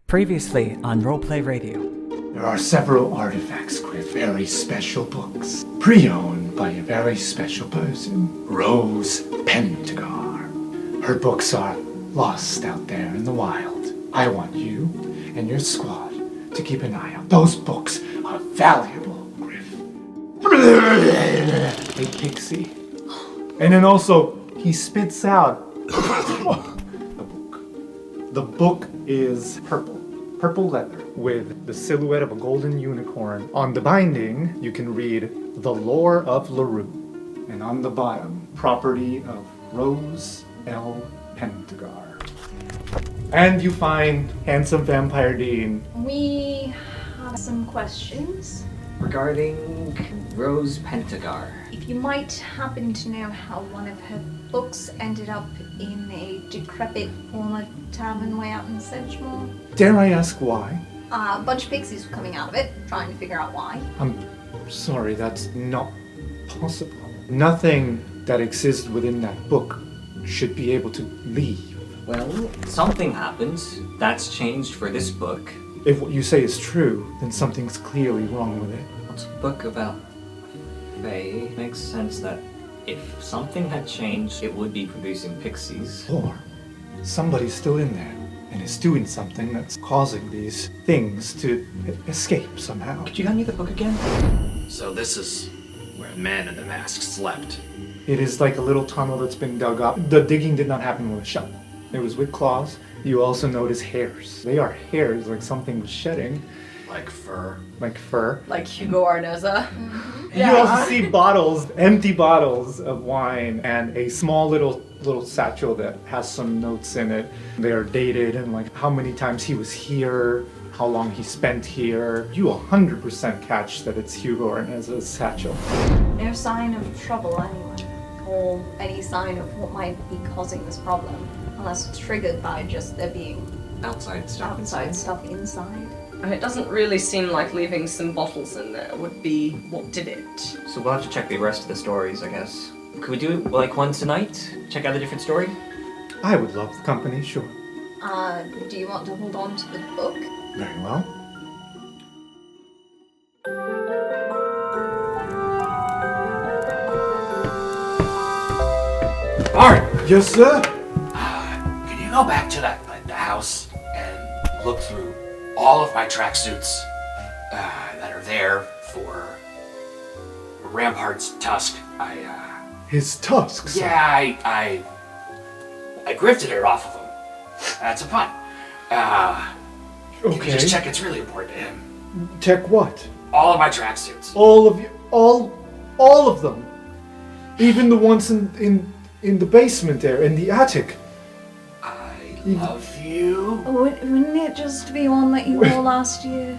Previously on Roleplay Radio. There are several artifacts, Griff, very special books, pre-owned by a very special person, Rose Pentagar. Her books are lost out there in the wild. I want you and your squad to keep an eye out. Those books are valuable, Griff. A pixie. And then also, he spits out the book. The book is purple leather with the silhouette of a golden unicorn. On the binding, you can read The Lore of Lurue. And on the bottom, property of Rose Pentagar. And you find handsome Vampire Dean. We have some questions. Regarding Rose Pentagar. If you might happen to know how one of her books ended up in a decrepit former tavern way out in Sedgemoor. Dare I ask why? A bunch of pixies were coming out of it, trying to figure out why. I'm sorry, that's not possible. Nothing that exists within that book should be able to leave. Well, something happened. That's changed for this book. If what you say is true, then something's clearly wrong with it. What's a book about Fae? Makes sense that if something had changed, it would be producing pixies. Or somebody's still in there and is doing something that's causing these things to escape somehow. Could you hand me the book again? So this is where the man in the mask slept. It is like a little tunnel that's been dug up. The digging did not happen with a shovel. It was with claws. You also notice hairs. They are hairs, like something was shedding. Like fur. Like fur. Like Hugo Arneza. You also see bottles, empty bottles of wine, and a small little satchel that has some notes in it. They are dated and like how many times he was here, how long he spent here. You 100% catch that it's Hugo Arneza's satchel. No sign of trouble anywhere, or any sign of what might be causing this problem, unless it's triggered by just there being Outside stuff outside stuff inside. And it doesn't really seem like leaving some bottles in there would be what did it. So we'll have to check the rest of the stories, I guess. Could we do like one tonight? Check out a different story? I would love the company, sure. Do you want to hold on to the book? Very well. Bart! Yes, sir? Can you go back to the house and look through all of my tracksuits that are there for Rampart's tusk? His tusks. Yeah, I grifted it off of him. That's a pun. Can you Okay. just check? It's really important to him. Check what? All of my tracksuits. All of you, all of them. Even the ones in the basement there, in the attic. I love you. Wouldn't it just be one that you wore last year?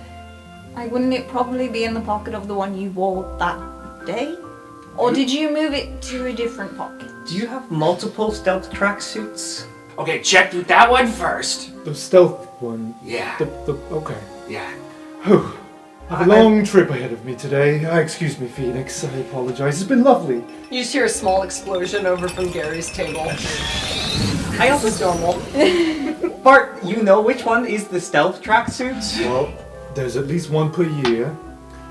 Like, wouldn't it probably be in the pocket of the one you wore that day? Or did you move it to a different pocket? Do you have multiple stealth tracksuits? Okay, check that one first. The stealth one. Yeah. Okay. Yeah. Whew. I have a long trip ahead of me today. Excuse me, Phoenix. I apologize. It's been lovely. You just hear a small explosion over from Gary's table. I also normal. Bart, you know which one is the stealth tracksuit? Well, there's at least one per year,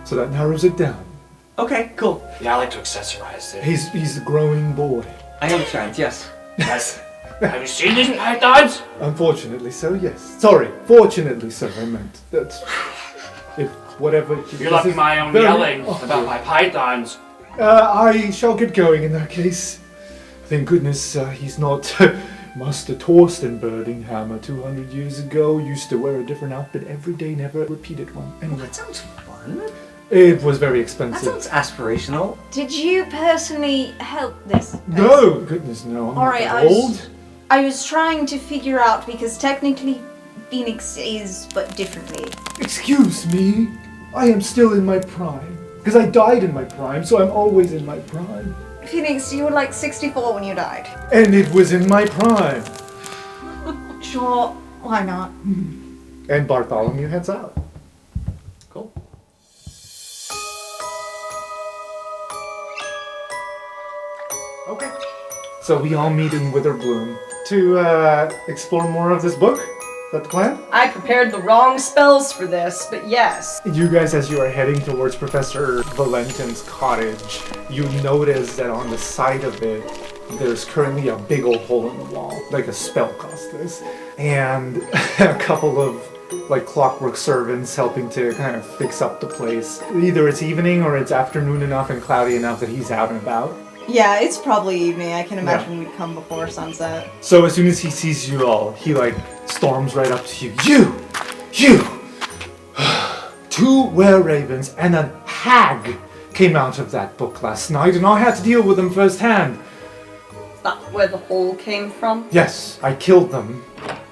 so that narrows it down. Okay, cool. Yeah, I like to accessorize it. He's a growing boy. I understand, yes. Yes. Have you seen these pythons? Unfortunately so, yes. Sorry, fortunately so, I meant. That's... If whatever... You're lucky my own yelling about my pythons. I shall get going in that case. Thank goodness he's not Master Torsten Birdinghammer 200 years ago. Used to wear a different outfit every day, never repeated one. Anyway, That sounds fun. it was very That expensive. sounds aspirational. Did you personally help this person? No! Goodness, no. I'm Alright, not that old. I was trying to figure out, because technically Phoenix is, but differently. Excuse me. I am still in my prime. Because I died in my prime, so I'm always in my prime. Phoenix, you were like 64 when you died. And it was in my prime. Sure, why not? And Bartholomew heads out. Cool. Okay. So we all meet in Witherbloom to explore more of this book. that the plan? I prepared the wrong spells for this, but yes. You guys, as you are heading towards Professor Valentin's cottage, you notice that on the side of it, there's currently a big old hole in the wall, like a spell cost this, and a couple of like clockwork servants helping to kind of fix up the place. Either it's evening or it's afternoon enough and cloudy enough that he's out and about. Yeah, it's probably evening. I can imagine we'd come before sunset. So as soon as he sees you all, he like storms right up to you. You! 2 were-ravens and a hag came out of that book last night, and I had to deal with them firsthand. Is that where the hole came from? Yes, I killed them,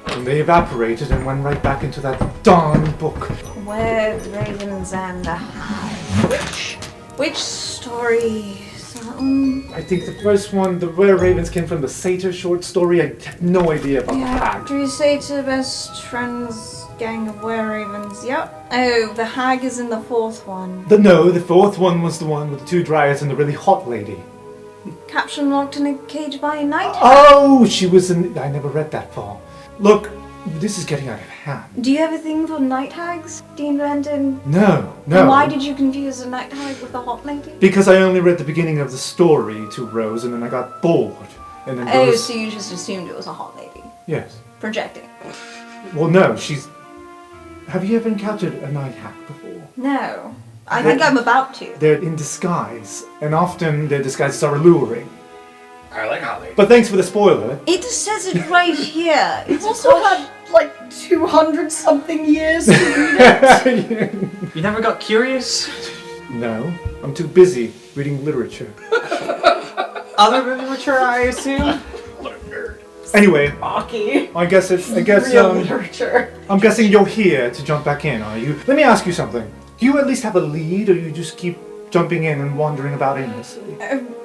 and they evaporated and went right back into that darn book. Where ravens and a hag. Which story? I think the first one, the were-ravens, came from the Satyr short story. I have no idea about the hag. Do you say to the best friends gang of were-ravens? Yep. Oh, the hag is in the 4th one. The 4th one was the one with the 2 dryads and the really hot lady. Captured locked in a cage by a night hag. Oh, she was in... I never read that far. Look, this is getting out of hand. Do you have a thing for night hags, Dean Brandon? No. And why did you confuse a night hag with a hot lady? Because I only read the beginning of the story to Rose, and then I got bored. And then Rose... so you just assumed it was a hot lady. Yes. Projecting. Well, no, she's... Have you ever encountered a night hag before? No. I think I'm about to. They're in disguise, and often their disguises are alluring. I like hot lady. But thanks for the spoiler. It says it right here. You've also had like 200-something years to read it. You never got curious? No, I'm too busy reading literature. Other literature, I assume? What a nerd. Anyway, Aki. I guess Real literature. I'm guessing you're here to jump back in, are you? Let me ask you something. Do you at least have a lead, or you just keep jumping in and wandering about aimlessly?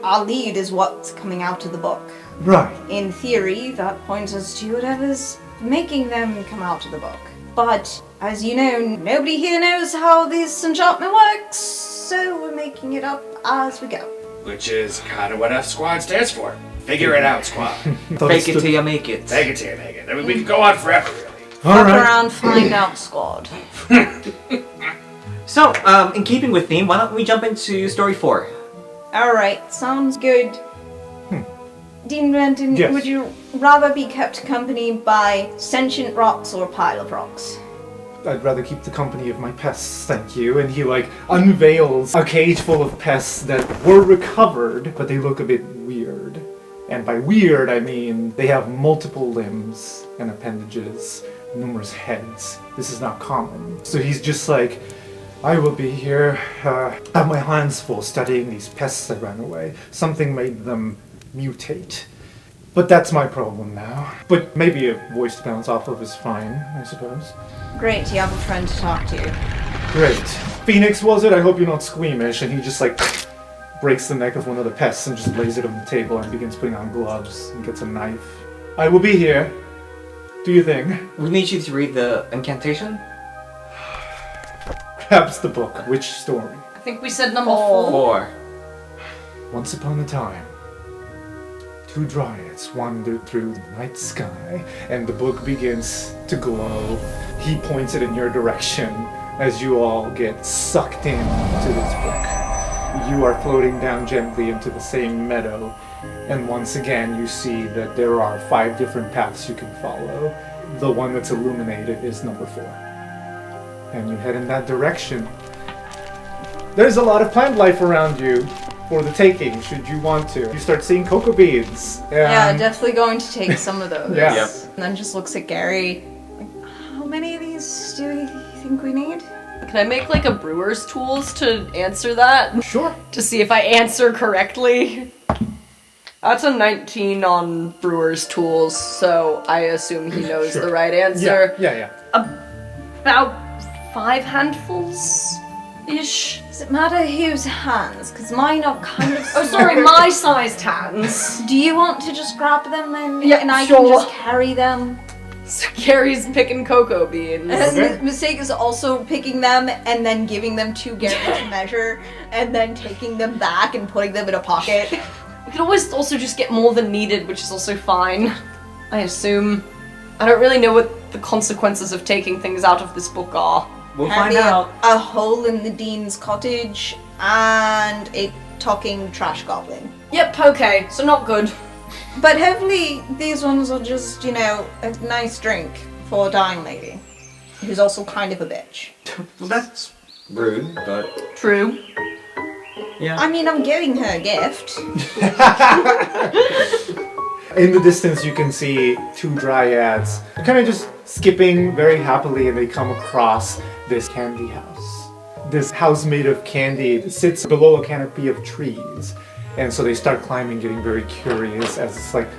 Our lead is what's coming out of the book. Right. In theory, that points us to whatever's making them come out of the book. But, as you know, nobody here knows how this enchantment works, so we're making it up as we go. Which is kind of what F Squad stands for. Figure it out, Squad. Fake it till you make it. Take it till you make it. I mean, we could go on forever, really. All Fuck right. around, find out, squad. So, in keeping with theme, why don't we jump into story 4? Alright, sounds good. Dean Renton, Yes. would you rather be kept company by sentient rocks or pile of rocks? I'd rather keep the company of my pests, thank you. And he unveils a cage full of pests that were recovered, but they look a bit weird. And by weird, I mean they have multiple limbs and appendages, numerous heads. This is not common. So he's just like, I will be here, have my hands full studying these pests that ran away. Something made them mutate. But that's my problem now. But maybe a voice to bounce off of is fine, I suppose. Great, you have a friend to talk to. Great. Phoenix, was it? I hope you're not squeamish. And he just breaks the neck of one of the pests and just lays it on the table and begins putting on gloves and gets a knife. I will be here. Do you think? We need you to read the incantation. Perhaps the book. Which story? I think we said number 4. 4. Once upon a time, 2 dryads wandered through the night sky, and the book begins to glow. He points it in your direction as you all get sucked into this book. You are floating down gently into the same meadow, and once again you see that there are 5 different paths you can follow. The one that's illuminated is number 4. And you head in that direction. There's a lot of plant life around you for the taking, should you want to. You start seeing cocoa beans. Yeah, definitely going to take some of those. Yeah. Yep. And then just looks at Gary. Like, how many of these do you think we need? Can I make a brewer's tools to answer that? Sure. To see if I answer correctly? That's a 19 on brewer's tools, so I assume he knows Sure. the right answer. Yeah. About 5 handfuls-ish. Does it matter whose hands? Because mine are kind of Oh, sorry, my sized hands. Do you want to just grab them then? Yeah, and I sure. can just carry them? So Gary's picking cocoa beans. Okay. Mistake is also picking them and then giving them to Gary to measure, and then taking them back and putting them in a pocket. We can always also just get more than needed, which is also fine. I assume. I don't really know what the consequences of taking things out of this book are. We'll find Apparently out. a hole in the dean's cottage and a talking trash goblin. Yep, okay, so not good. But hopefully these ones are just, a nice drink for a dying lady, who's also kind of a bitch. Well, that's rude, but True. yeah. I mean, I'm giving her a gift. In the distance, you can see two dryads kind of just skipping very happily, and they come across this candy house. This house made of candy sits below a canopy of trees. And so they start climbing, getting very curious as this like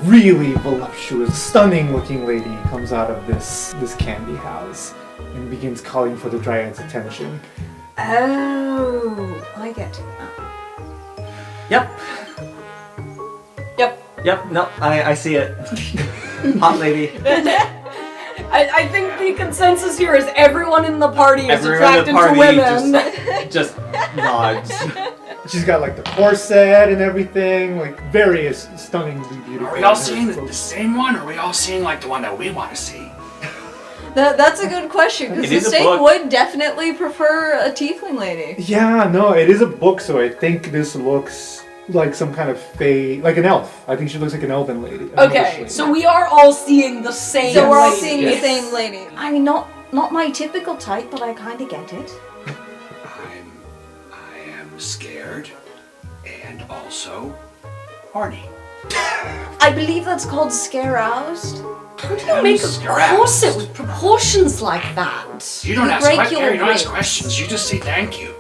really voluptuous, stunning looking lady comes out of this candy house and begins calling for the dryad's attention. Oh, I get it now. Yep. Yep, no, I see it. Hot lady. I think the consensus here is everyone in the party is Everyone in the attracted to women. Just nods. She's got like the corset and everything, like very stunningly beautiful. Are we all seeing the same one, or are we all seeing like the one that we want to see? That's a good question, because It the is a state book. would definitely prefer a tiefling lady. Yeah, no, it is a book, so I think this looks like some kind of like an elf. I think she looks like an elven lady. an elvish Okay, lady. so we are all seeing the same So we're all lady. seeing Yes. the same lady. I mean, not my typical type, but I kind of get it. I am scared, and also horny. I believe that's called scare-roused. How do you I'm make a scare-aroused. corset with proportions like that? You don't ask break your you don't ask ribs. questions. You just say thank you.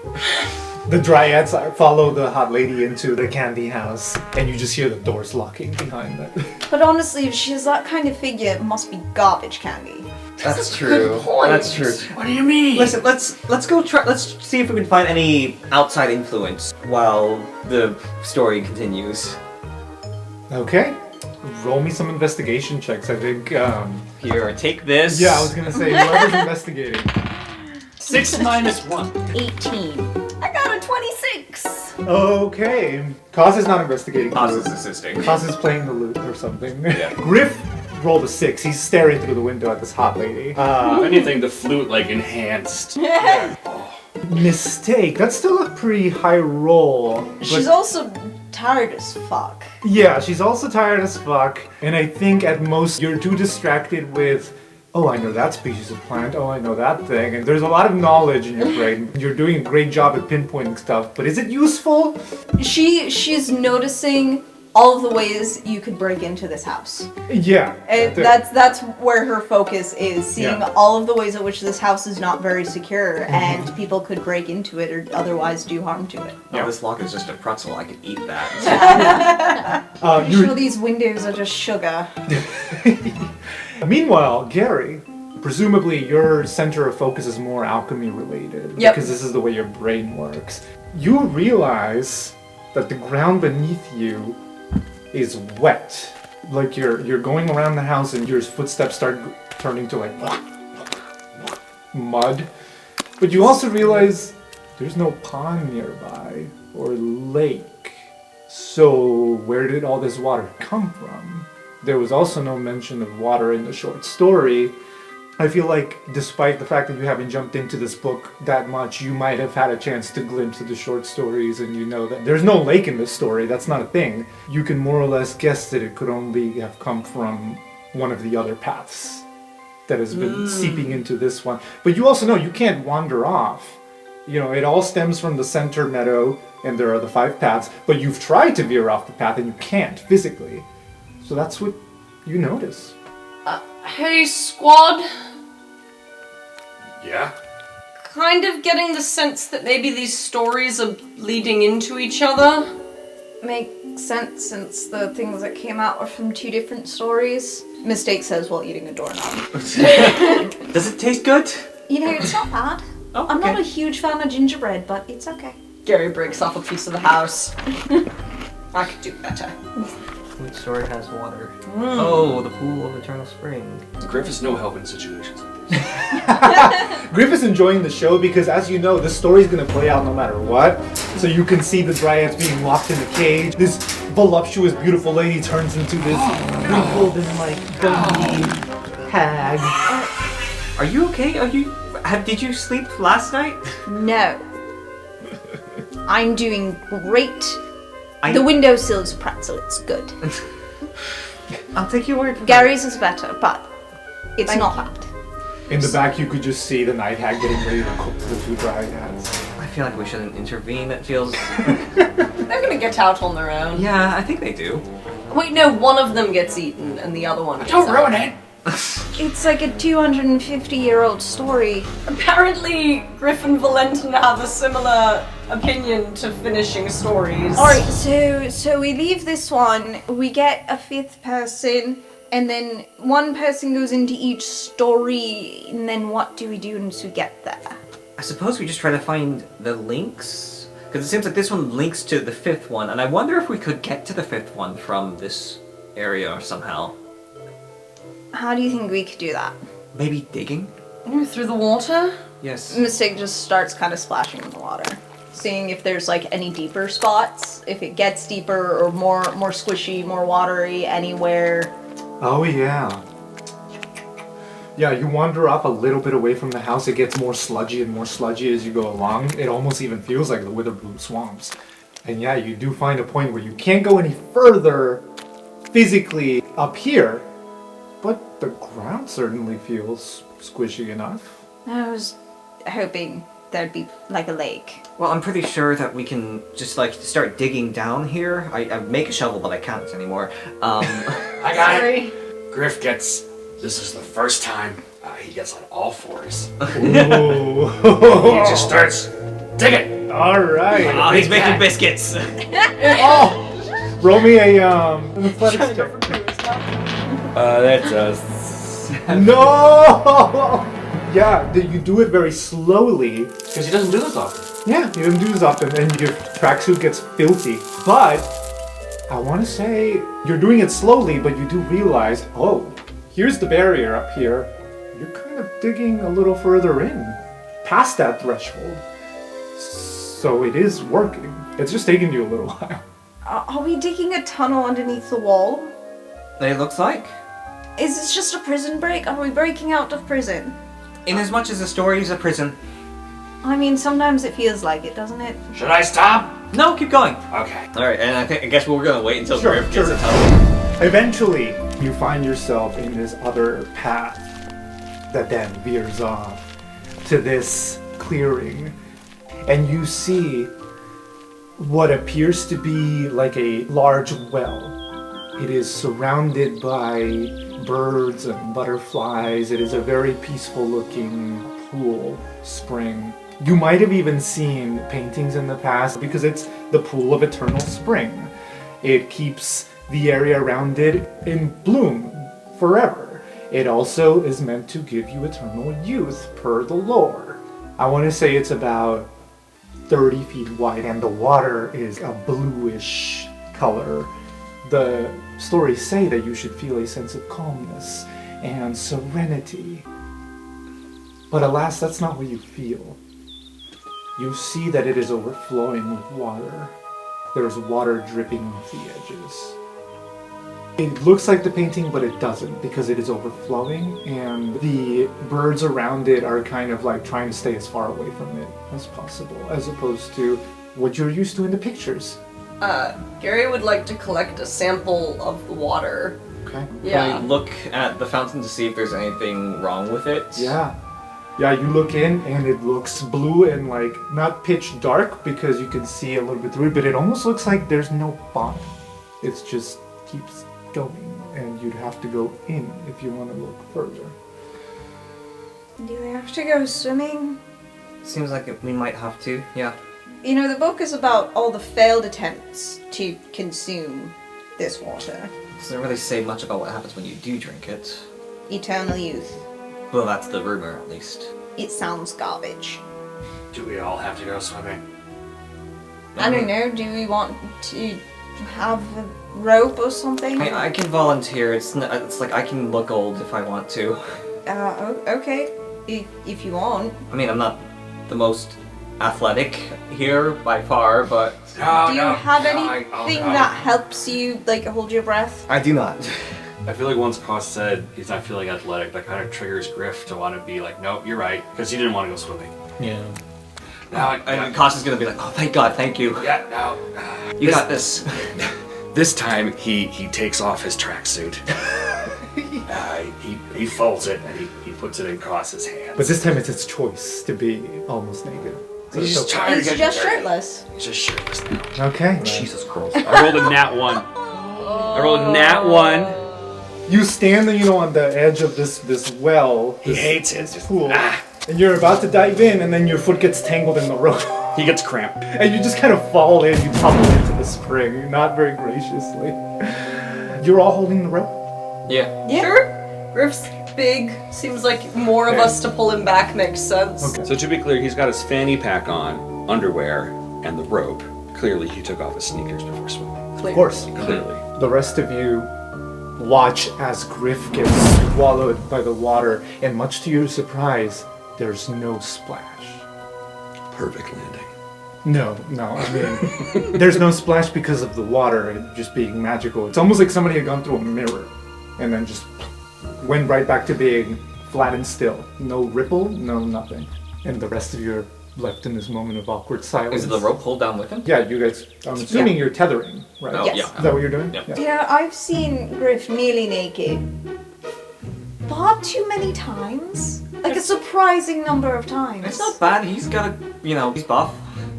The dryads follow the hot lady into the candy house, and you just hear the doors locking behind them. But honestly, if she's that kind of figure, it must be garbage candy. That's a true. good point. That's true. What do you mean? Listen, let's go try. Let's see if we can find any outside influence while the story continues. Okay, roll me some investigation checks. I think. Here, take this. Yeah, I was gonna say whoever's investigating. 6 minus 1. 18. I got a 26. Okay, Kaz is not investigating. Oz is assisting. Kaz is playing the lute or something. Yeah. Griff rolled a 6. He's staring through the window at this hot lady. If anything, the flute like enhanced. Mistake. That's still a pretty high roll. but- She's also tired as fuck. Yeah, she's also tired as fuck, and I think at most you're too distracted with, oh, I know that species of plant, oh, I know that thing, and there's a lot of knowledge in your brain. You're doing a great job at pinpointing stuff, but is it useful? She's noticing all of the ways you could break into this house. Yeah. And that's where her focus is, seeing Yeah. all of the ways in which this house is not very secure and people could break into it or otherwise do harm to it. Oh, this lock is just a pretzel. I could eat that. I'm sure these windows are just sugar. Meanwhile, Gary, presumably your center of focus is more alchemy related, Yep. because this is the way your brain works. You realize that the ground beneath you is wet. Like you're going around the house and your footsteps start turning to like mud. But you also realize there's no pond nearby or lake. So where did all this water come from? There was also no mention of water in the short story. I feel like despite the fact that you haven't jumped into this book that much, you might have had a chance to glimpse of the short stories, and you know that there's no lake in this story. That's not a thing. You can more or less guess that it could only have come from one of the other paths that has been seeping into this one. But you also know you can't wander off. You know, it all stems from the center meadow, and there are the 5 paths, but you've tried to veer off the path and you can't physically. So that's what you notice. Hey, squad. Yeah? Kind of getting the sense that maybe these stories are leading into each other. Makes sense since the things that came out were from 2 different stories. Mistake says while eating a doorknob. Does it taste good? You know, it's not bad. Oh, I'm not okay. a huge fan of gingerbread, but it's okay. Gary breaks off a piece of the house. I could do better. Which story has water? Oh, the pool of eternal spring. Griff is no help in situations like this. Griff is enjoying the show because, as you know, the story's gonna play out no matter what. So you can see the dryads being locked in the cage. This voluptuous, beautiful lady turns into this wrinkled and like gunky hag. Are you okay? Did you sleep last night? No. I'm doing great. The windowsill's pretzel, it's good. I'll take your word for it. Gary's is better, but it's not bad. In the back, you could just see the night hag getting ready to cook the two dryads. I feel like we shouldn't intervene. It feels... They're gonna get out on their own. Yeah, I think they do. Wait, no, one of them gets eaten and the other one gets Don't out. ruin it! It's like a 250-year-old story. Apparently, Griff and Valentin have a similar opinion to finishing stories. Alright, so we leave this one, we get a fifth person, and then one person goes into each story, and then what do we do once we get there? I suppose we just try to find the links? Because it seems like this one links to the fifth one, and I wonder if we could get to the fifth one from this area somehow. How do you think we could do that? Maybe digging? Through the water? Yes. Mystic just starts kind of splashing in the water, seeing if there's like any deeper spots, if it gets deeper or more squishy, more watery anywhere. Oh, yeah. Yeah, you wander up a little bit away from the house. It gets more sludgy and more sludgy as you go along. It almost even feels like the Witherbloom swamps. And yeah, you do find a point where you can't go any further physically up here, but the ground certainly feels squishy enough. I was hoping there'd be like a lake. Well, I'm pretty sure that we can just like start digging down here. I make a shovel, but I can't anymore. I got it. Griff gets... This is the first time he gets on all fours. Ooh. He just starts digging. All right. Oh, he's making biscuits. Oh, roll me an athletics check. That's us. No. Yeah, you do it very slowly. Because he doesn't do this often. Yeah, you don't do this often, and your tracksuit gets filthy. But I want to say you're doing it slowly, but you do realize, oh, here's the barrier up here. You're kind of digging a little further in, past that threshold. So it is working. It's just taking you a little while. Are we digging a tunnel underneath the wall? It looks like. Is this just a prison break? Are we breaking out of prison? In as much as the story is a prison. I mean, sometimes it feels like it, doesn't it? Should I stop? No, keep going. Okay. All right, and I guess we're gonna wait until Sure, Griff gets sure. a tunnel. Eventually, you find yourself in this other path that then veers off to this clearing, and you see what appears to be like a large well. It is surrounded by birds and butterflies. It is a very peaceful looking pool, spring. You might have even seen paintings in the past because it's the pool of eternal spring. It keeps the area around it in bloom forever. It also is meant to give you eternal youth per the lore. I want to say it's about 30 feet wide and the water is a bluish color. The stories say that you should feel a sense of calmness and serenity. But alas, that's not what you feel. You see that it is overflowing with water. There's water dripping off the edges. It looks like the painting, but it doesn't because it is overflowing and the birds around it are kind of like trying to stay as far away from it as possible, as opposed to what you're used to in the pictures. Gary would like to collect a sample of the water. Okay? Yeah. Can I look at the fountain to see if there's anything wrong with it? Yeah. Yeah, you look in and it looks blue and like not pitch dark because you can see a little bit through it, but it almost looks like there's no bottom. It just keeps going and you'd have to go in if you want to look further. Do we have to go swimming? Seems like we might have to, yeah. You know, the book is about all the failed attempts to consume this water. Doesn't really say much about what happens when you do drink it. Eternal youth. Well, that's the rumor, at least. It sounds garbage. Do we all have to go swimming? I don't know, do we want to have a rope or something? I can volunteer. It's like I can look old if I want to. Okay. If you want. I mean, I'm not the most athletic here by far, but... Do you have anything that helps you, like, hold your breath? I do not. I feel like once Koss said he's not feeling athletic, that kind of triggers Griff to want to be like, nope, you're right, because he didn't want to go swimming. Yeah. Now, And Costa's gonna be like, oh, thank God, thank you. yeah, now, You got this. this time he takes off his tracksuit. He folds it and he puts it in Koss's hands. But this time it's its choice to be almost naked. So He's it's just okay. tired of He's getting just dirty. shirtless. He's just shirtless now. Okay. Jesus Christ. I rolled a nat 1. I rolled a nat 1. You stand, on the edge of this well. He this hates it. It's just, pool. And you're about to dive in, and then your foot gets tangled in the rope. He gets cramp. And you just kind of fall in, you topple into the spring, not very graciously. You're all holding the rope? Yeah. Sure. Griff's big. Seems like more of Okay. us to pull him back makes sense. Okay. So to be clear, he's got his fanny pack on, underwear, and the rope. Clearly, he took off his sneakers before swimming. Of course. Clearly. The rest of you watch as Griff gets swallowed by the water, and much to your surprise, there's no splash. Perfect landing. No, I mean, there's no splash because of the water and just being magical. It's almost like somebody had gone through a mirror and then just went right back to being flat and still. No ripple, no nothing. And the rest of you are left in this moment of awkward silence. Is the rope pulled down with him? Yeah, you guys, I'm assuming you're tethering, right? Oh, Yes. yeah. Is that what you're doing? Yep. Yeah. Yeah, I've seen Griff nearly naked far too many times. Like a surprising number of times. It's not bad. He's got he's buff.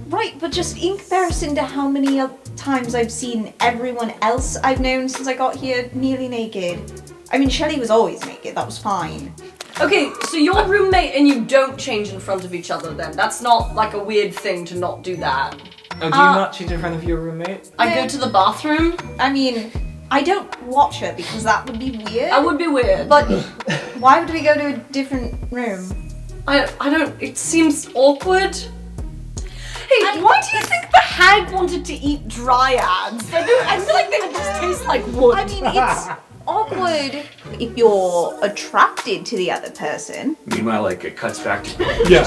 Right, but just in comparison to how many times I've seen everyone else I've known since I got here nearly naked. I mean, Shelley was always naked, that was fine. Okay, so your roommate and you don't change in front of each other then. That's not like a weird thing to not do that. Oh, do you not change in front of your roommate? I go to the bathroom. I mean, I don't watch her because that would be weird. That would be weird. But why would we go to a different room? I don't, it seems awkward. Hey, why do you think the hag wanted to eat dryads? I feel like they would just taste like wood. I mean, it's awkward if you're attracted to the other person. Meanwhile, like, it cuts back to Yeah.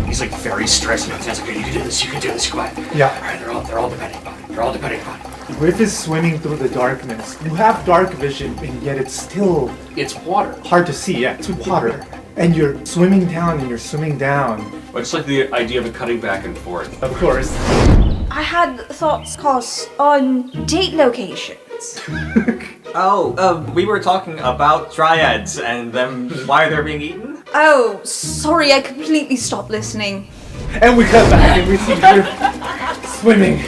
he's like very stressed and intense. Okay, you can do this, go ahead. Yeah. Alright, they're all depending upon it. They're all depending upon it. Griff is swimming through the darkness. You have dark vision, and yet it's still It's water. hard to see. Yeah, it's water. And you're swimming down, and you're swimming down. I just like the idea of it cutting back and forth. Of course. I had thoughts, on date locations. We were talking about dryads and them why they're being eaten. Oh, sorry, I completely stopped listening. And we cut back, and we see Griff swimming.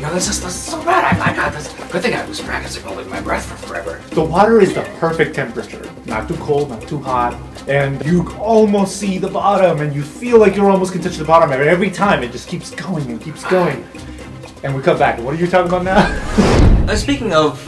No, this is so bad. I got this. Good thing I was practicing holding my breath for forever. The water is the perfect temperature. Not too cold, not too hot. And you almost see the bottom, and you feel like you almost can touch the bottom. And every time, it just keeps going and keeps going. And we cut back. What are you talking about now? Speaking of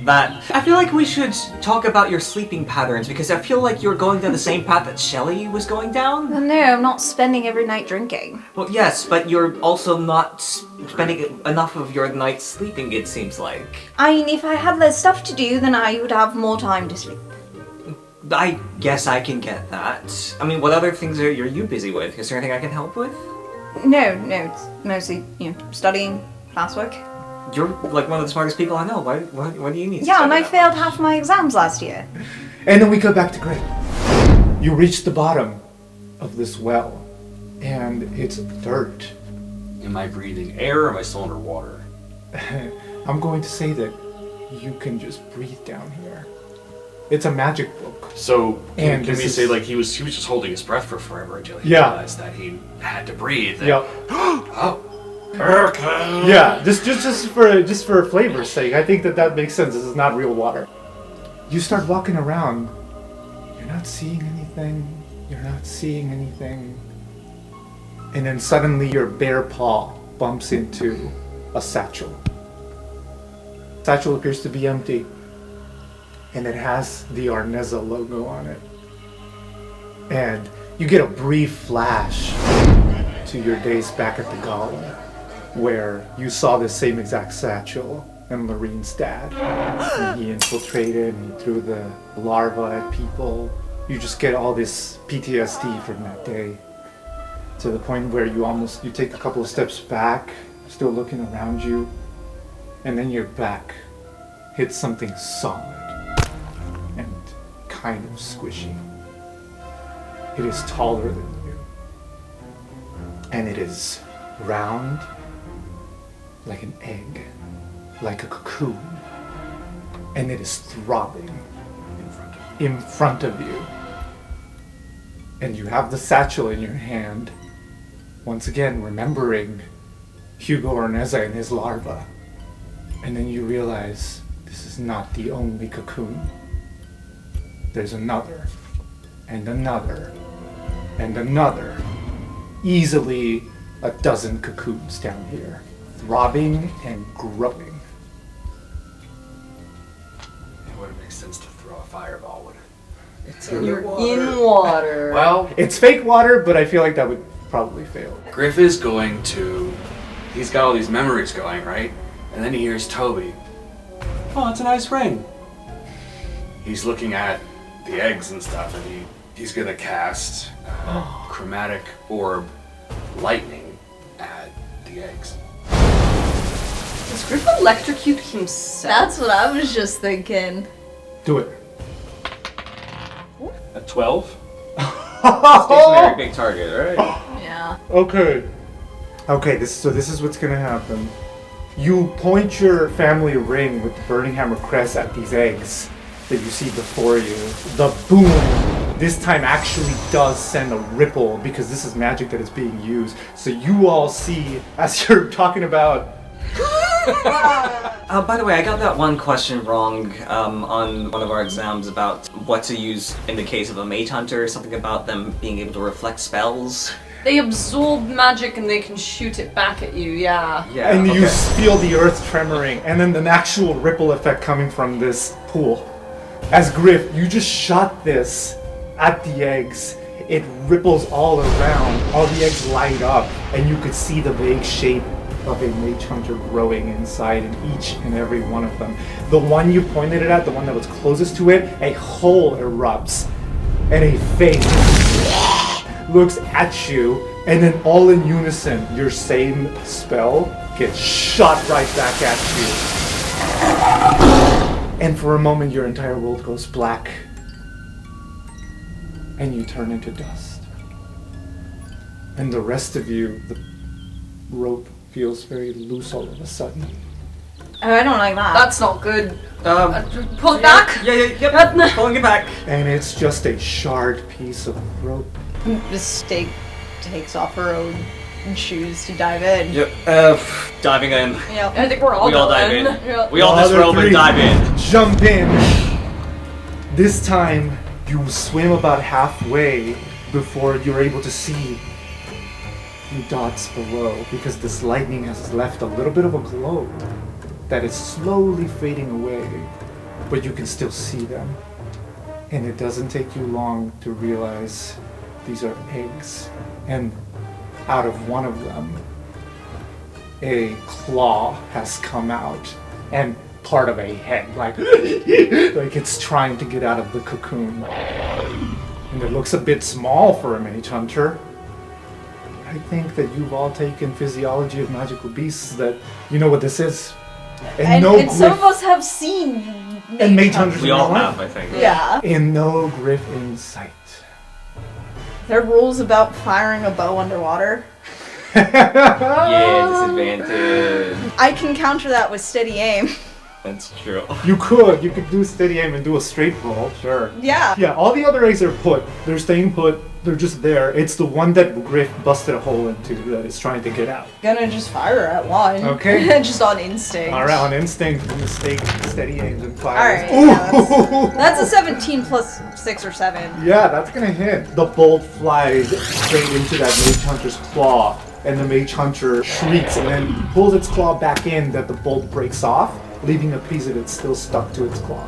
that, I feel like we should talk about your sleeping patterns because I feel like you're going down the same path that Shelley was going down. Oh, no, I'm not spending every night drinking. Well, yes, but you're also not spending enough of your night sleeping, it seems like. I mean, if I had less stuff to do, then I would have more time to sleep. I guess I can get that. I mean, what other things are you busy with? Is there anything I can help with? No, it's mostly, studying, classwork. You're like one of the smartest people I know. What do you need? to Yeah, and study I failed half my exams last year. And then we cut back to Griff. You reach the bottom of this well, and it's dirt. Am I breathing air or am I still underwater? I'm going to say that you can just breathe down here. It's a magic book. So And can this we is- say like he was just holding his breath for forever until he Yeah. realized that he had to breathe? and- Yep. Oh. Okay. Yeah, just for flavor's sake, I think that makes sense. This is not real water. You start walking around. You're not seeing anything. You're not seeing anything. And then suddenly your bare paw bumps into a satchel. Satchel appears to be empty. And it has the Arneza logo on it. And you get a brief flash to your days back at the Gala, where you saw the same exact satchel and Loreen's dad. And he infiltrated and he threw the larva at people. You just get all this PTSD from that day, to the point where you take a couple of steps back, still looking around you, and then you're back hits something solid and kind of squishy. It is taller than you. And it is round like an egg, like a cocoon. And it is throbbing in front of you. And you have the satchel in your hand, once again remembering Hugo Orneza and his larva. And then you realize this is not the only cocoon. There's another, and another, and another. Easily a dozen cocoons down here, throbbing and growing. It wouldn't make sense to throw a fireball, would it? You're in water. Well, It's fake water, but I feel like that would probably fail. Griff is going to... He's got all these memories going, right? And then he hears Toby. Oh, it's a nice ring. He's looking at the eggs and stuff, and he's gonna cast chromatic orb lightning at the eggs. Does Griff electrocute himself? That's what I was just thinking. Do it. A 12? Stationary big target, right? Yeah. Okay. Okay, this is what's gonna happen. You point your family ring with the Burning Hammer crest at these eggs that you see before you. The boom this time actually does send a ripple because this is magic that is being used. So you all see, as you're talking about... By the way, I got that one question wrong on one of our exams about what to use in the case of a mage hunter, something about them being able to reflect spells. They absorb magic and they can shoot it back at you, yeah. Yeah, And you okay. feel the earth tremoring, and then the actual ripple effect coming from this pool. As Griff, you just shot this at the eggs. It ripples all around, all the eggs light up, and you could see the vague shape of a mage hunter growing inside in each and every one of them. The one you pointed it at, the one that was closest to it, a hole erupts, and a face looks at you, and then all in unison, your same spell gets shot right back at you. And for a moment, your entire world goes black, and you turn into dust. And the rest of you, the rope feels very loose all of a sudden. Oh, I don't like that. That's not good. Pull it Yeah, back. Yep, pulling it back. And it's just a shard piece of rope. Mistake takes off her own shoes to dive in. Yep, diving in. Yep. I think we're all We all dive going. in. Yeah. We all The other disrobe and three dive in. Jump in. This time, you swim about halfway before you're able to see the dots below, because this lightning has left a little bit of a glow that is slowly fading away, but you can still see them. And it doesn't take you long to realize these are eggs, and out of one of them, a claw has come out, and part of a head, like it's trying to get out of the cocoon. And it looks a bit small for a mage hunter. I think that you've all taken Physiology of Magical Beasts, that you know what this is. And no some of Griff, us have seen and mage hunters We in all real life. have, I think. Yeah. And no Griff in sight. There are rules about firing a bow underwater. Yeah, disadvantage. I can counter that with steady aim. That's true. You could do steady aim and do a straight roll, sure. Yeah. Yeah, all the other eggs are put. They're staying put. They're just there. It's the one that Griff busted a hole into that is trying to get out. Gonna just fire at one. Okay. Just on instinct. All right, on instinct, mistake, steady aims and All fires. right. Yeah, that's a 17 plus 6 or 7. Yeah, that's gonna hit. The bolt flies straight into that mage hunter's claw, and the mage hunter shrieks and then pulls its claw back in that the bolt breaks off, leaving a piece of it still stuck to its claw.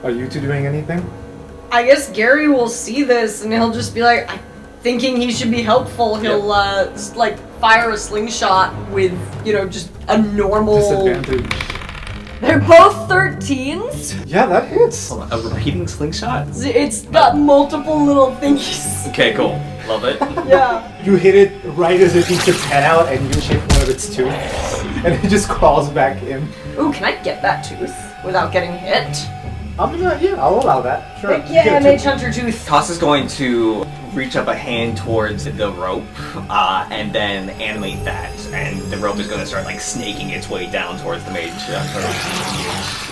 Are you two doing anything? I guess Gary will see this and he'll just be like, thinking he should be helpful, he'll just, like fire a slingshot with, just a normal. Disadvantage. They're both 13s. Yeah, that hits. A repeating slingshot? It's got multiple little thingies. Okay, cool. Love it. Yeah. You hit it right as it eats its head out, and you chip one of its tooth, and it just crawls back in. Ooh, can I get that tooth? without getting hit. I'll allow that. Sure. Heck yeah, Mage Hunter Tooth. Toss is going to reach up a hand towards the rope, and then animate that, and the rope is going to start like snaking its way down towards the mage.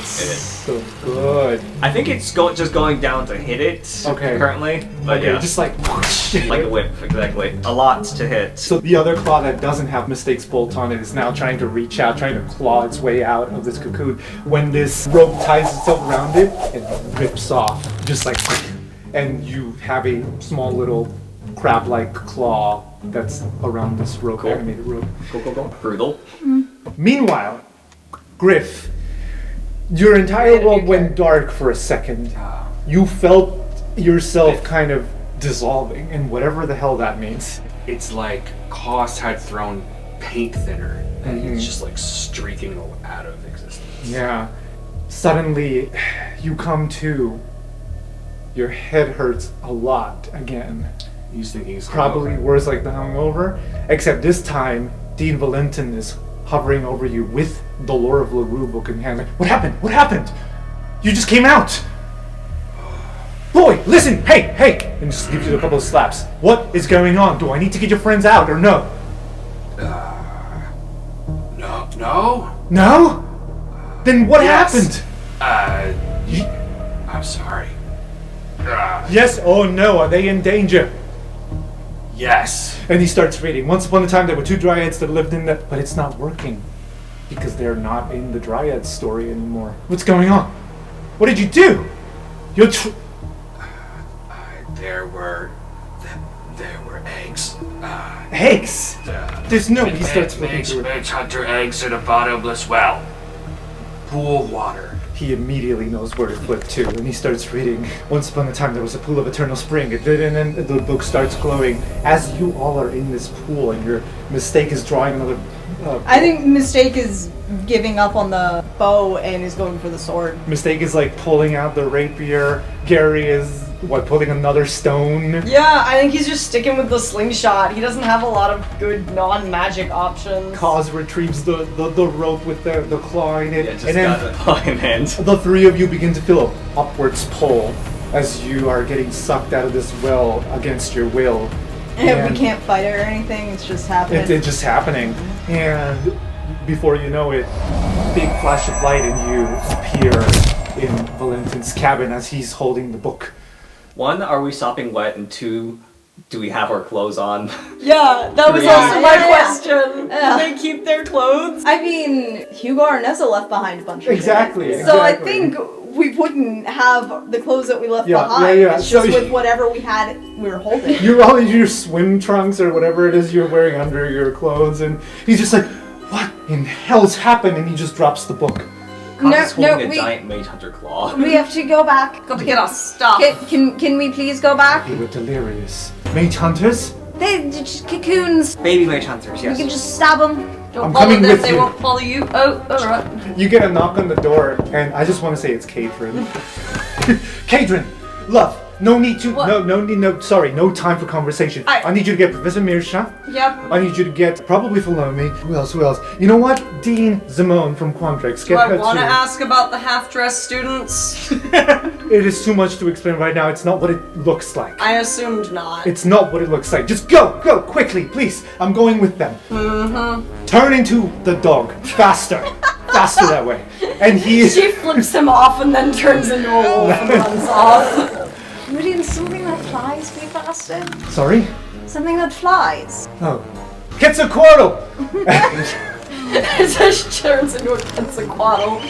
So good. I think it's just going down to hit it currently, but yeah, just like like a whip, exactly. A lot to hit. So the other claw that doesn't have Mistake's bolt on it is now trying to reach out, trying to claw its way out of this cocoon. When this rope ties itself around it, it rips off, just like, and you have a small little crab-like claw that's around this rope, animated rope. Go. Brutal. Meanwhile, Griff, your entire world went dark for a second. You felt yourself kind of dissolving, and whatever the hell that means. It's like Cost had thrown paint thinner, and it's just like streaking out of existence. Yeah. Suddenly, you come to. Your head hurts a lot again. He's thinking he's Probably worse like the hungover, except this time, Dean Valentin is hovering over you with the Lore of Lurue book in hand. Like, what happened? What happened? You just came out! Boy, listen! Hey! And just gives you a couple of slaps. What is going on? Do I need to get your friends out or no? No? No? Then what Yes. happened? I'm sorry. Yes, oh no, are they in danger? Yes. And he starts reading. Once upon a time there were two dryads that lived in that, but it's not working. Because they're not in the dryad story anymore. What's going on? What did you do? You're There were eggs. eggs! There's no... He starts flipping through it. Mage Hunter eggs in a bottomless well. Pool water. He immediately knows where to flip to, and he starts reading. Once upon a time there was a pool of eternal spring. And then the book starts glowing. As you all are in this pool, and your Mistake is drawing another... I think Mistake is giving up on the bow and is going for the sword. Mistake is like pulling out the rapier. Gary is, pulling another stone? Yeah, I think he's just sticking with the slingshot. He doesn't have a lot of good non-magic options. Kaz retrieves the rope with the claw in it. Yeah, just and then got the claw in hand. the three of you begin to feel an upwards pull as you are getting sucked out of this well against your will. And we can't fight it or anything, it's just happening. It's just happening. And before you know it, big flash of light and you appear in Valentin's cabin as he's holding the book. 1, are we sopping wet? And 2, do we have our clothes on? Yeah, that was Yeah. also my Yeah. question. Yeah. Do they keep their clothes? I mean, Hugo Arneza left behind a bunch of Exactly. shit. So I exactly. think we wouldn't have the clothes that we left Yeah, behind. yeah. It's So just you- with whatever we had, we were holding. You're all in your swim trunks or whatever it is you're wearing under your clothes, and he's just like, what in hell's happened? And he just drops the book. Kaz is holding a we- giant Mage Hunter claw. We have to go back. Got to get our stuff. Can we please go back? They were delirious. Mage hunters? They're just cocoons. Baby Mage Hunters, We yes. can just stab them. Don't I'm follow coming them, with they you. won't follow you. Oh, alright. You get a knock on the door, and I just want to say it's Kadrin. Kadrin, love, no need to, What? no time for conversation. I need you to get Professor Mirsha. Yep. I need you to get probably Filomi. Who else? You know what? Dean Zimone from Quandrix. Do Get I her want to too. ask about the half-dressed students? It is too much to explain right now. It's not what it looks like. I assumed not. It's not what it looks like. Just go quickly, please. I'm going with them. Turn into the dog, faster that way. And he is. She flips him off and then turns into a wolf and runs off. Wouldn't something that flies be faster? Sorry. Something that flies. Oh, Quetzalcoatl. So she turns into a Quetzalcoatl.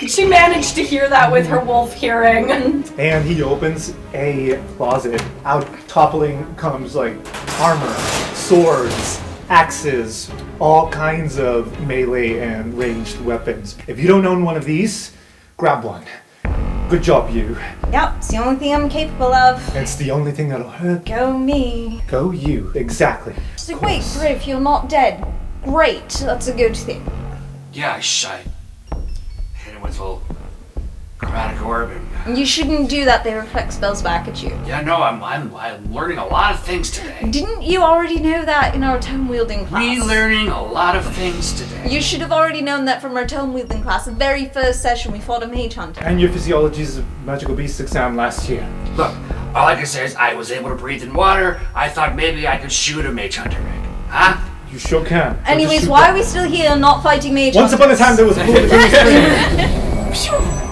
She managed to hear that with her wolf hearing. And he opens a closet. Out toppling comes like armor, swords, axes, all kinds of melee and ranged weapons. If you don't own one of these, grab one. Good job, you. Yep, it's the only thing I'm capable of. It's the only thing that'll hurt. Go me. Go you. Exactly. She's like, wait, Griff, you're not dead. Great, that's a good thing. Yeah, I hit him with a little chromatic orb and You shouldn't do that. They reflect spells back at you. Yeah, no, I'm learning a lot of things today. Didn't you already know that in our tome wielding class? We learning a lot of things today. You should have already known that from our tome wielding class. The very first session we fought a mage hunter. And your physiology's magical beast exam last year. Look, all I can say is I was able to breathe in water. I thought maybe I could shoot a mage hunter egg. Huh? You sure can. So Anyways, just why shoot are we still here not fighting mage Once upon a hunters? time there was a bullet in his screen.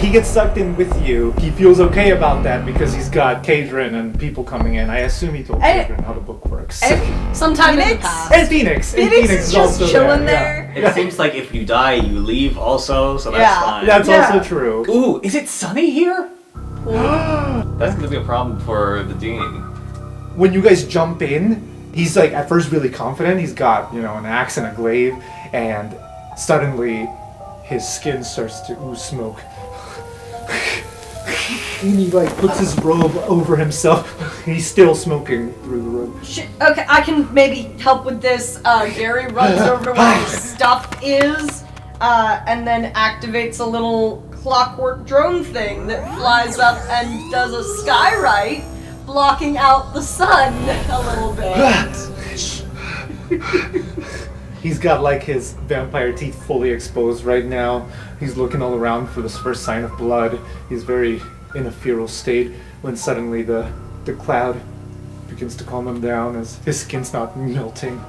He gets sucked in with you. He feels okay about that because he's got Kadrin and people coming in. I assume he told Kadrin how the book works. Sometime in the Phoenix? past. And Phoenix. And Phoenix is just also chilling there. there. It seems like if you die, you leave also, so that's Yeah. fine. Yeah. That's Yeah. also true. Ooh, is it sunny here? That's gonna be a problem for the dean. When you guys jump in, he's like at first really confident. He's got, an axe and a glaive, and suddenly his skin starts to ooze smoke. And he puts his robe over himself. He's still smoking through the robe. Okay, I can maybe help with this. Gary runs over to where his stuff is, and then activates a little clockwork drone thing that flies up and does a skywrite, blocking out the sun a little bit. He's got his vampire teeth fully exposed right now. He's looking all around for this first sign of blood. He's very in a feral state when suddenly the cloud begins to calm him down as his skin's not melting.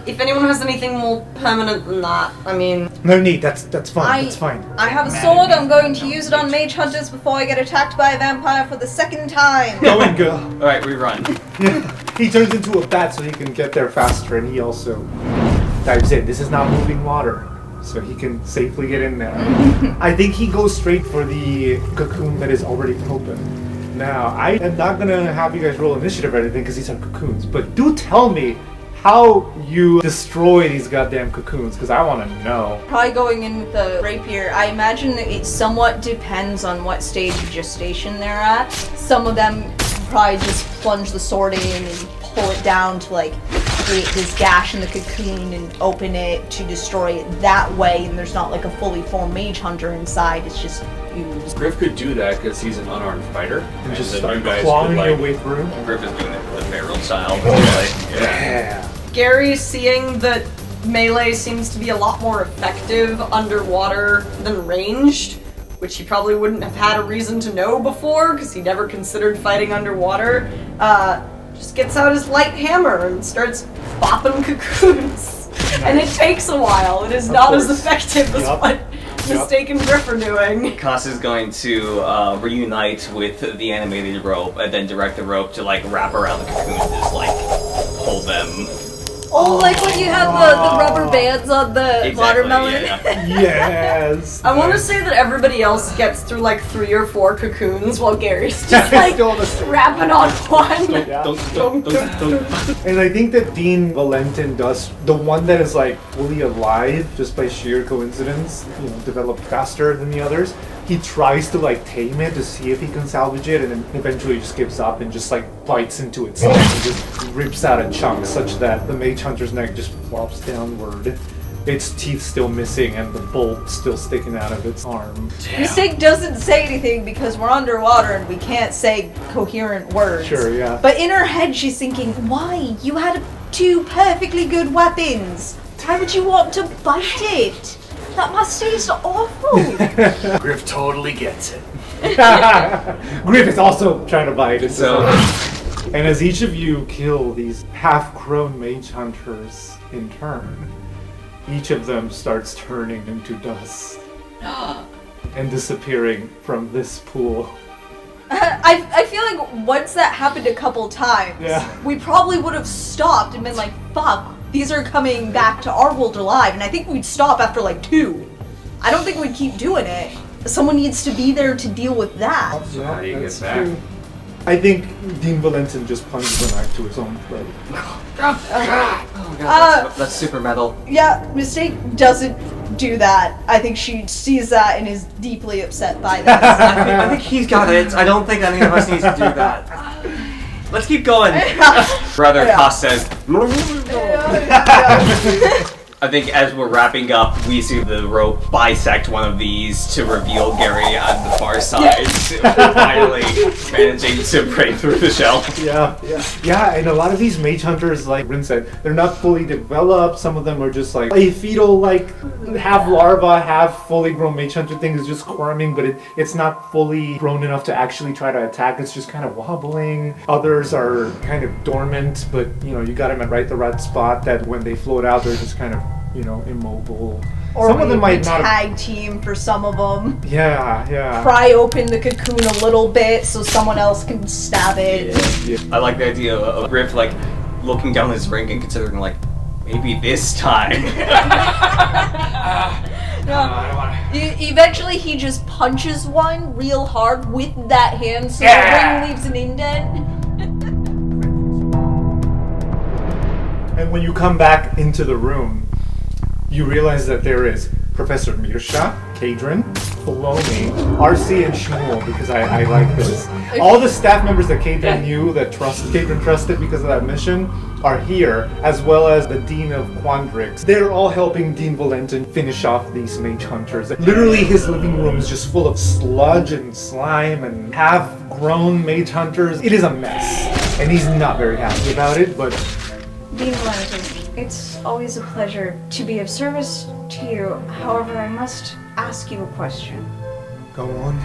If anyone has anything more permanent than that, I mean... No need, that's fine, that's fine. I have a sword. I'm going to use it on mage hunters before I get attacked by a vampire for the second time. Go in, girl. Alright, we run. He turns into a bat so he can get there faster, and he also dives in. This is not moving water, so he can safely get in there. I think he goes straight for the cocoon that is already open. Now, I am not going to have you guys roll initiative or anything because these are cocoons, but do tell me how you destroy these goddamn cocoons, because I want to know. Probably going in with the rapier. I imagine that it somewhat depends on what stage of gestation they're at. Some of them probably just plunge the sword in and pull it down to create this gash in the cocoon and open it to destroy it that way, and there's not a fully formed mage hunter inside. It's just ooze. Griff could do that because he's an unarmed fighter. And just then start you guys clawing could, your way through. Griff is doing it for the feral style. Yeah. Gary, seeing that melee seems to be a lot more effective underwater than ranged, which he probably wouldn't have had a reason to know before because he never considered fighting underwater, just gets out his light hammer and starts bopping cocoons. And it takes a while. It is not as effective as what Mistaken Griff are doing. Cass is going to reunite with the animated rope and then direct the rope to wrap around the cocoon and just hold them. Oh, like when you have the rubber bands on the watermelon. Yeah. Yes. I want to say that everybody else gets through 3 or 4 cocoons while Gary's just wrapping on one. And I think that Dean Valentin does the one that is fully alive just by sheer coincidence, developed faster than the others. He tries to tame it to see if he can salvage it, and then eventually just gives up and just bites into its neck and just rips out a chunk such that the mage hunter's neck just flops downward. Its teeth still missing and the bolt still sticking out of its arm. Mistake doesn't say anything because we're underwater and we can't say coherent words. Sure, yeah. But in her head she's thinking, why? You had 2 perfectly good weapons. Why would you want to bite it? That must taste awful. Griff totally gets it. Griff is also trying to bite it. So, and as each of you kill these half-grown mage hunters in turn, each of them starts turning into dust and disappearing from this pool. I feel like once that happened a couple times, we probably would have stopped and been like, fuck, these are coming back to our world alive. And I think we'd stop after 2. I don't think we'd keep doing it. Someone needs to be there to deal with that. How do you That's get back? true. I think Dean Valentin just punches the knife to his own throat. oh god, that's super metal. Yeah, Mistake doesn't do that. I think she sees that and is deeply upset by this. I think he's got it. I don't think any of us needs to do that. Let's keep going. Brother Cass says, I think as we're wrapping up, we see the rope bisect one of these to reveal Gary on the far side, finally managing to break through the shell. Yeah, and a lot of these mage hunters, like Rin said, they're not fully developed. Some of them are just like a fetal, like half larva, half fully grown mage hunter thing is just squirming, but it's not fully grown enough to actually try to attack. It's just kind of wobbling. Others are kind of dormant, but you got them at the right spot that when they float out, they're just kind of immobile. Or some of them might not tag team for some of them. Yeah. Pry open the cocoon a little bit so someone else can stab it. Yeah. I like the idea of Griff like looking down his ring and considering like, maybe this time. Eventually he just punches one real hard with that hand so the ring leaves an indent. And when you come back into the room, you realize that there is Professor Mirsha, Kadrin, Filoni, RC, and Shmuel, because I like this. All the staff members that Kadrin knew, that Kadrin trusted because of that mission, are here, as well as the Dean of Quandrix. They're all helping Dean Valentin finish off these mage hunters. Literally, his living room is just full of sludge and slime and half-grown mage hunters. It is a mess, and he's not very happy about it, but... Dean Valentin, it's always a pleasure to be of service to you. However, I must ask you a question. Go on.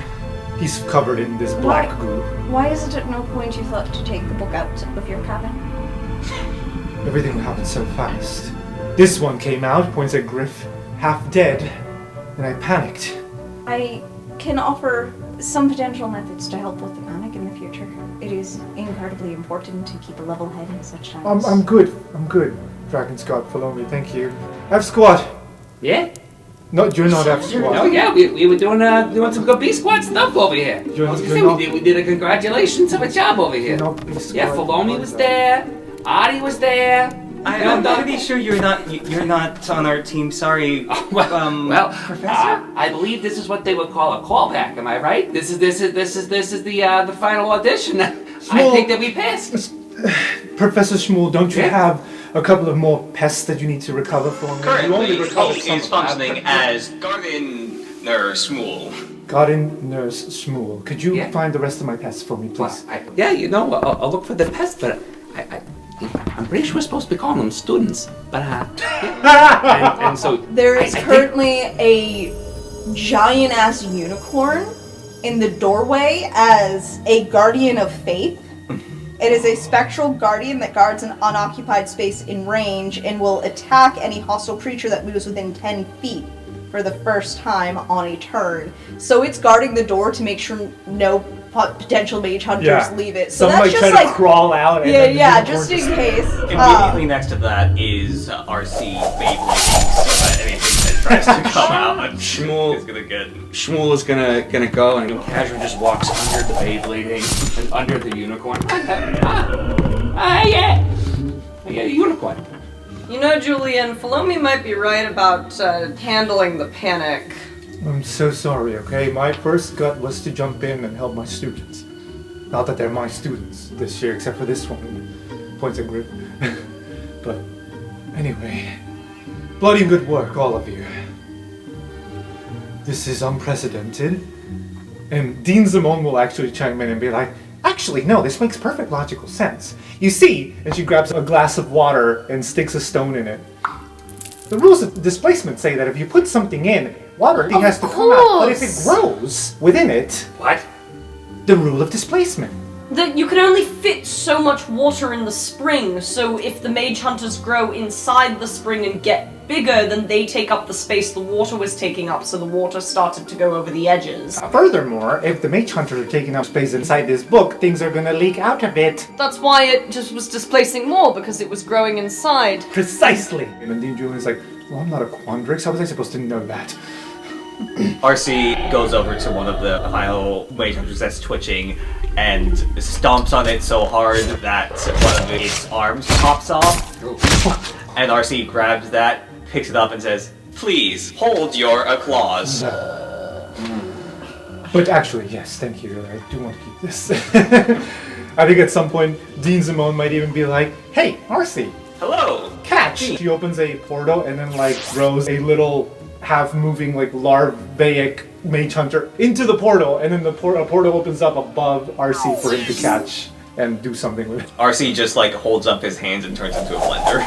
He's covered in this black goo. Why is it at no point you thought to take the book out of your cabin? Everything happened so fast. This one came out, points at Griff, half dead, and I panicked. I can offer some potential methods to help with the panic in the future. It is incredibly important to keep a level head in such times. I'm good. Dragon Scott, follow me, thank you. F Squad. Yeah? No, you're not F Squad. Oh yeah, we were doing some good B Squad stuff over here. You're I was not- gonna say, we did a congratulations of a job over here. You're not B Squad. Yeah, Falomi was there, Adi was there. I'm pretty sure you're not on our team. Sorry. Professor. I believe this is what they would call a callback. Am I right? This is the final audition. I think that we passed. Professor Shmuel, don't you have a couple of more pests that you need to recover for me? You only Currently, recovered he some is of them. functioning as Gardener Shmuel. Garden Nurse Shmuel, could you Yeah. find the rest of my pests for me, please? I'll look for the pest, but I'm pretty sure we're supposed to be calling them students. But and so There is I think- currently a giant-ass unicorn in the doorway as a guardian of faith. It is a spectral guardian that guards an unoccupied space in range and will attack any hostile creature that moves within 10 feet for the first time on a turn. So it's guarding the door to make sure no potential mage hunters leave it. So Some that's might just try to crawl out. And then the unicorn just in case. Immediately next to that is RC Beyblade, so that anything that tries to come out Shmuel- is gonna get. Shmuel is gonna go and casually just walks under the Beyblading and under the unicorn. Yeah, unicorn. You know, Julian, Falomi might be right about handling the panic. I'm so sorry, okay? My first gut was to jump in and help my students. Not that they're my students this year, except for this one. Points at Griff. But anyway, bloody good work, all of you. This is unprecedented. And Dean Zimone will actually chime in and be like, actually, no, this makes perfect logical sense. You see, and she grabs a glass of water and sticks a stone in it. The rules of displacement say that if you put something in, water has to come out. But if it grows within it, What? the rule of displacement. That you can only fit so much water in the spring, so if the mage hunters grow inside the spring and get bigger, then they take up the space the water was taking up, so the water started to go over the edges. Furthermore, if the mage hunters are taking up space inside this book, things are gonna leak out of it. That's why it just was displacing more, because it was growing inside. Precisely. And then Dean Julian's like, well, I'm not a Quandrix. How was I supposed to know that? RC goes over to one of the final mage hunters that's twitching and stomps on it so hard that one of its arms pops off. And RC grabs that, picks it up, and says, "Please hold your applause." But actually, yes, thank you. I do want to keep this. I think at some point, Dean Zimone might even be like, hey, RC, Hello. cat, catch. She opens a portal and then like throws a little half-moving like larvaic mage hunter into the portal, and then a portal opens up above RC for him to catch and do something with it. RC just like holds up his hands and turns into a blender.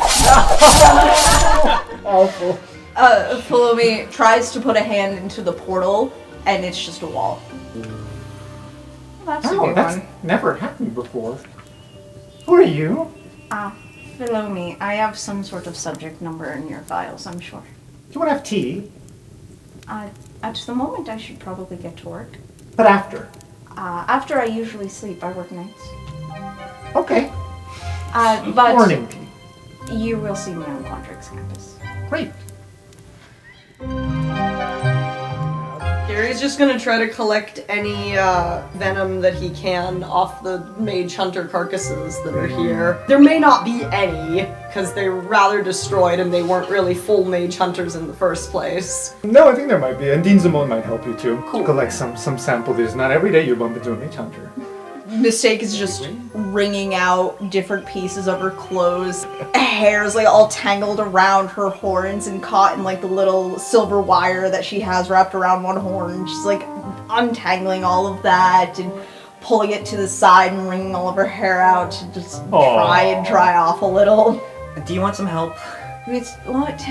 Awful. Philomi tries to put a hand into the portal, and it's just a wall. That's a good That's one. never happened before. Who are you? Philomi, I have some sort of subject number in your files, I'm sure. Do you want to have tea? At the moment, I should probably get to work. But after. After I usually sleep, I work nights. Okay. But Morning tea. you will see me on Quandrix campus. Great. Gary's just gonna try to collect any venom that he can off the mage hunter carcasses that are here. There may not be any, because they're rather destroyed and they weren't really full mage hunters in the first place. No, I think there might be. And Dean Zamone might help you too. Cool. Collect some sample. There's not every day you bump into a mage hunter. Mistake is just wringing out different pieces of her clothes. Hair's like all tangled around her horns and caught in like the little silver wire that she has wrapped around one horn. She's like untangling all of that and pulling it to the side and wringing all of her hair out to just try and dry off a little. Do you want some help With what?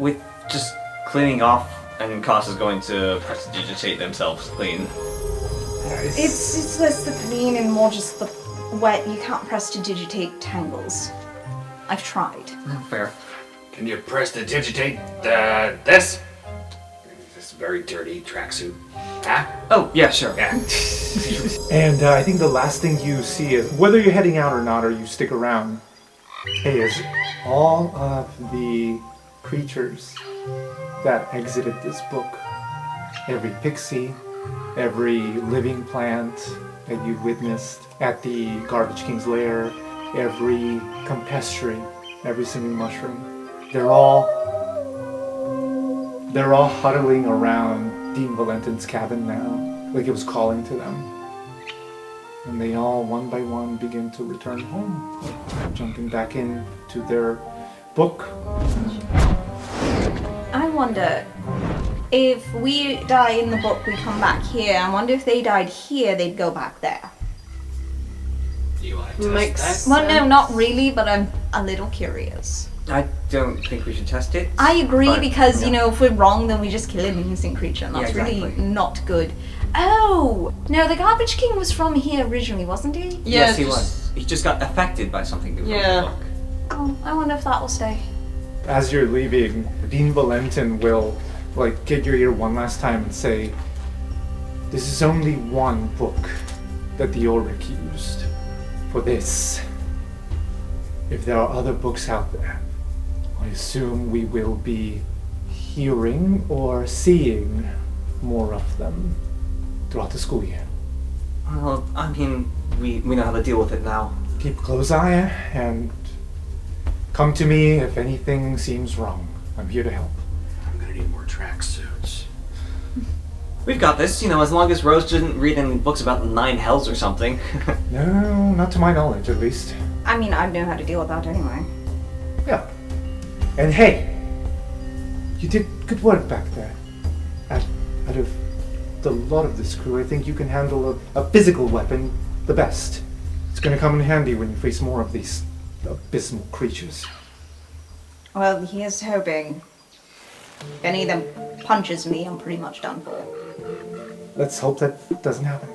with just cleaning off? And Koss is going to prestidigitate themselves clean. It's less the clean and more just the wet. You can't prestidigitate tangles. I've tried. Fair. Can you prestidigitate this? This very dirty tracksuit. Huh? Oh, yeah, sure. Yeah. And I think the last thing you see is, whether you're heading out or not, or you stick around, is all of the creatures that exited this book. Every pixie, every living plant that you witnessed at the Garbage King's lair, every campestry, every singing mushroom, they're all huddling around Dean Valentin's cabin now, like it was calling to them. And they all, one by one, begin to return home, jumping back into their book. I wonder, if we die in the book, we come back here. I wonder if they died here, they'd go back there. You want to Makes test that? Well, no, not really, but I'm a little curious. I don't think we should test it. I agree, but, because, you yeah. know, if we're wrong, then we just kill an innocent creature, and that's Yeah, really exactly. not good. Oh! No, the Garbage King was from here originally, wasn't he? Yes, he just- was. He just got affected by something new from Yeah. the book. Oh, I wonder if that will stay. As you're leaving, Dean Valentin will get your ear one last time and say, "This is only one book that the Ulrich used for this. If there are other books out there, I assume we will be hearing or seeing more of them throughout the school year. Well, I mean, we know how to deal with it now. Keep a close eye and come to me if anything seems wrong. I'm here to help." I'm gonna need more tracksuits. We've got this, as long as Rose didn't read any books about the 9 hells or something. No, not to my knowledge, at least. I mean, I'd know how to deal with that anyway. Yeah. And hey, you did good work back there. Out of the lot of this crew, I think you can handle a physical weapon the best. It's gonna come in handy when you face more of these abysmal creatures. Well, here's hoping. If any of them punches me, I'm pretty much done for. Let's hope that doesn't happen.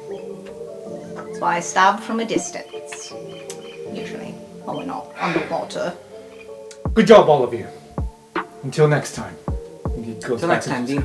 That's why I stab from a distance. Usually. When we're not underwater. Good job, all of you. Until next time. And he goes Till back next to time, his-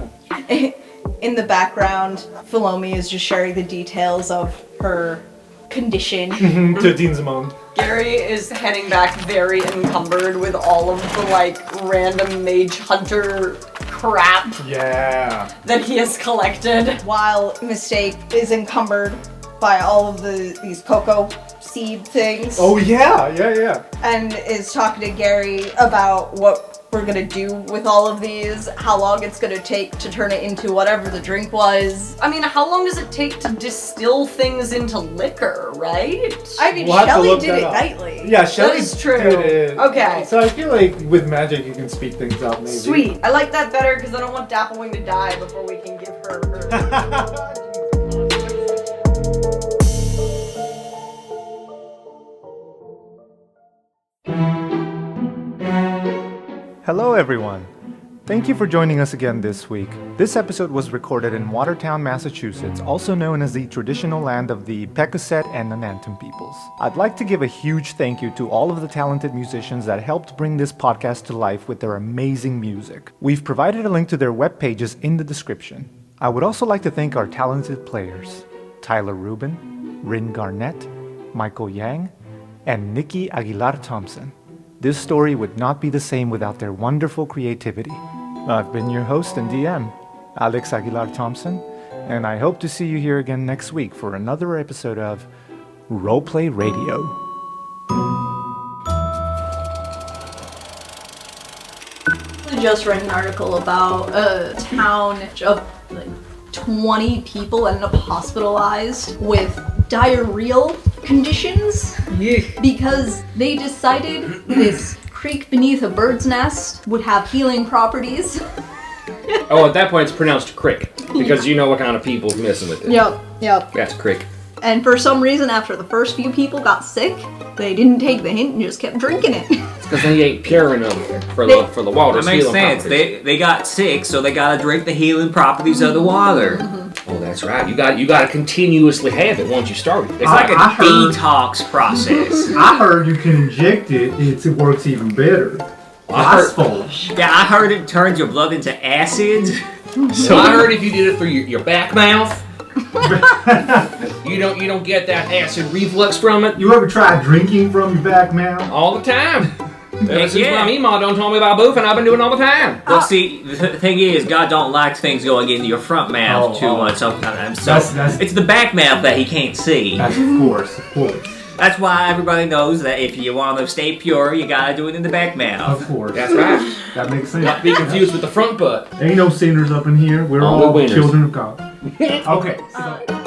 Dean. In the background, Philomi is just sharing the details of her condition. to Dean Zamond. Gary is heading back very encumbered with all of the random mage hunter crap Yeah. that he has collected. While Mistake is encumbered by all of these cocoa seed things. Oh yeah. And is talking to Gary about what we're gonna do with all of these, how long it's gonna take to turn it into whatever the drink was. I mean, how long does it take to distill things into liquor, right? I mean, We'll have to Shelly look did that it up. nightly. Yeah, Shelly is true. did it. Okay. So I feel like with magic you can speed things up maybe. Sweet. I like that better because I don't want Dapplewing to die before we can give her her. Hello everyone. Thank you for joining us again this week. This episode was recorded in Watertown, Massachusetts, also known as the traditional land of the Pecosset and Nanantum peoples. I'd like to give a huge thank you to all of the talented musicians that helped bring this podcast to life with their amazing music. We've provided a link to their web pages in the description. I would also like to thank our talented players, Tyler Rubin, Rin Garnett, Michael Yang, and Nikki Aguilar-Thompson. This story would not be the same without their wonderful creativity. I've been your host and DM, Alex Aguilar-Thompson, and I hope to see you here again next week for another episode of Roleplay Radio. I just read an article about a town of like 20 people ended up hospitalized with diarrheal conditions because they decided this creek beneath a bird's nest would have healing properties. Oh, at that point it's pronounced crick, because you know what kind of people's messing with it. Yep. That's crick. And for some reason, after the first few people got sick, they didn't take the hint and just kept drinking it. It's because they ain't pure enough for the water. That makes sense. They got sick, so they gotta drink the healing properties of the water. Oh, that's right. You got to continuously have it once you start it. It's like a detox process. I heard you can inject it, it works even better. Yeah, I heard it turns your blood into acid. So I heard if you did it through your back mouth, you don't get that acid reflux from it. You ever tried drinking from your back mouth? All the time. Ever since Yeah. my Mima done told me about boofing, I've been doing it all the time. Well, see, the thing is, God don't like things going into your front mouth too much sometimes. So it's the back mouth that he can't see. Of course. That's why everybody knows that if you want to stay pure, you gotta do it in the back mouth. Of course. That's right. That makes sense. Not be confused with the front butt. Ain't no sinners up in here. We're All all winners. children of God. Okay, so...